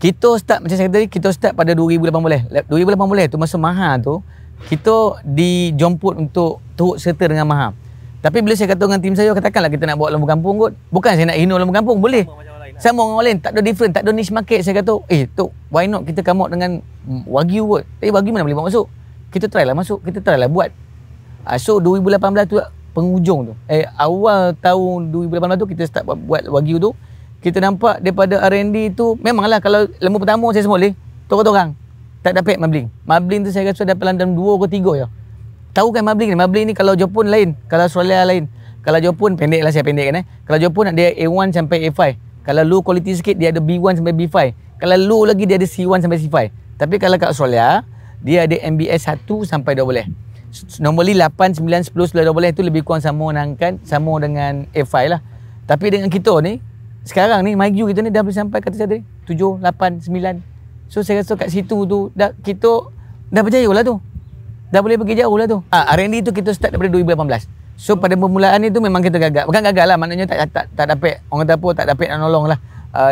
Kita start macam saya kata tadi, kita start pada 2018. 2018 tu masa Maha tu kita dijomput untuk turut serta dengan Maha. Tapi bila saya kata dengan tim saya, katakanlah kita nak bawa lembu kampung kot. Bukan saya nak hina lembu kampung, boleh. Sama orang lain, tak ada different, tak ada niche market. Saya kata, tu why not kita come out dengan Wagyu kot. Tapi Wagyu mana boleh bawa masuk? Kita try lah masuk, kita try lah buat. So 2018 tu penghujung tu. Awal tahun 2018 tu kita start buat Wagyu tu. Kita nampak daripada R&D tu, memanglah kalau lembu pertama saya semua boleh, torang tak dapat mabling. Mabling tu saya rasa dapat dalam 2 ke 3 je. Tahu kan mabling ni? Mabling ni kalau Jepun lain, kalau Australia lain. Kalau Jepun pendek lah, saya pendekkan Kalau Jepun dia A1 sampai A5. Kalau low quality sikit dia ada B1 sampai B5. Kalau low lagi dia ada C1 sampai C5. Tapi kalau kat Australia dia ada MBS 1 sampai 12. Normally 8, 9, 10, 11, 12 tu lebih kurang sama dengan A5 lah. Tapi dengan kita ni sekarang ni Wagyu kita ni dah boleh sampai kata saya tadi 7, 8, 9. So saya rasa kat situ tu kita dah berjaya lah tu. Dah boleh pergi jauh lah tu. R&D tu kita start daripada 2018. So pada permulaan ni tu memang kita gagal. Bukan gagal lah, maknanya tak dapat, orang kata apa, tak dapat nak nolong lah.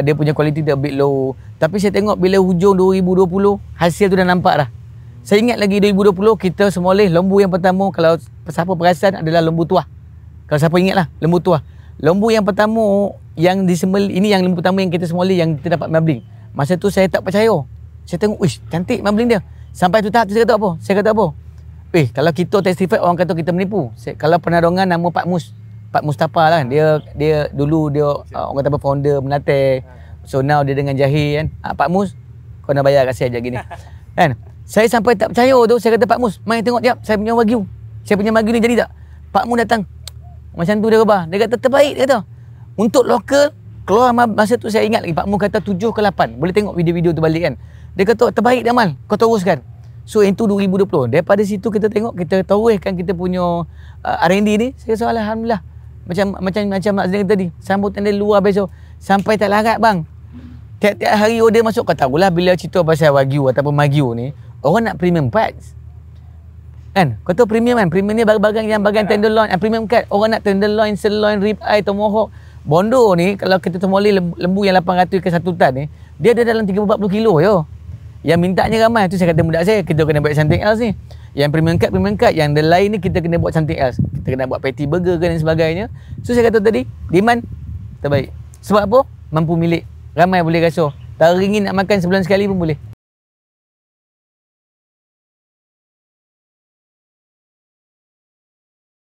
Dia punya kualiti dia a bit low. Tapi saya tengok bila hujung 2020 hasil tu dah nampak dah. Saya ingat lagi 2020 kita semoleh lembu yang pertama, kalau siapa perasan adalah lembu tuah. Kalau siapa ingat lah, lembu tuah. Lembu yang pertama yang disembel ini, yang lembu pertama yang kita semoleh yang kita dapat mabling. Masa tu saya tak percaya. Saya tengok, wish cantik mabling dia. Sampai tu tahap tu saya kata apa? Saya kata apa? Kalau kita testify orang kata kita menipu. Kalau penadongan nama Pak Mustafa lah. Dia dulu dia orang kata apa, founder Menate. So now dia dengan Jahir kan. Pak Mus, kau nak bayar kat saya je gini. Kan? Saya sampai tak percaya tu, saya kata Pak Mus, mai tengok jap saya punya Wagyu. Saya punya Wagyu ni jadi tak? Pak Mus datang. Macam tu dia kata. Dia kata terbaik dia kata. Untuk lokal keluar masa tu saya ingat lagi Pak Mus kata 7 ke 8. Boleh tengok video-video tu balik kan. Dia kata terbaik dah Mal, kau teruskan. So itu 2020. Daripada situ kita tengok, kita teruskan kita punya R&D ni. Saya rasa alhamdulillah. Macam Mak Zain tadi, sambutan dia luar biasa. Sampai tak larat bang. Tiap-tiap hari order masuk. Kau tahulah bila cerita pasal Wagyu ataupun Wagyu ni, orang nak premium parts. Kan? Kau tahu premium kan? Premium ni bagian tenderloin, premium cut. Orang nak tenderloin, sirloin, rib eye, tomahawk. Bondo ni kalau kita temoleh lembu yang 800 ke 1 tan ni, dia ada dalam 30-40 kilo je. Yang mintanya ramai. Tu saya kata budak saya, kita kena buat something else ni. Yang premium cut, yang the lain ni kita kena buat something else. Kita kena buat patty burger ke dan sebagainya. So saya kata tadi, demand terbaik. Sebab apa? Mampu milik. Ramai boleh rasa. Tak ringin nak makan sebulan sekali pun boleh.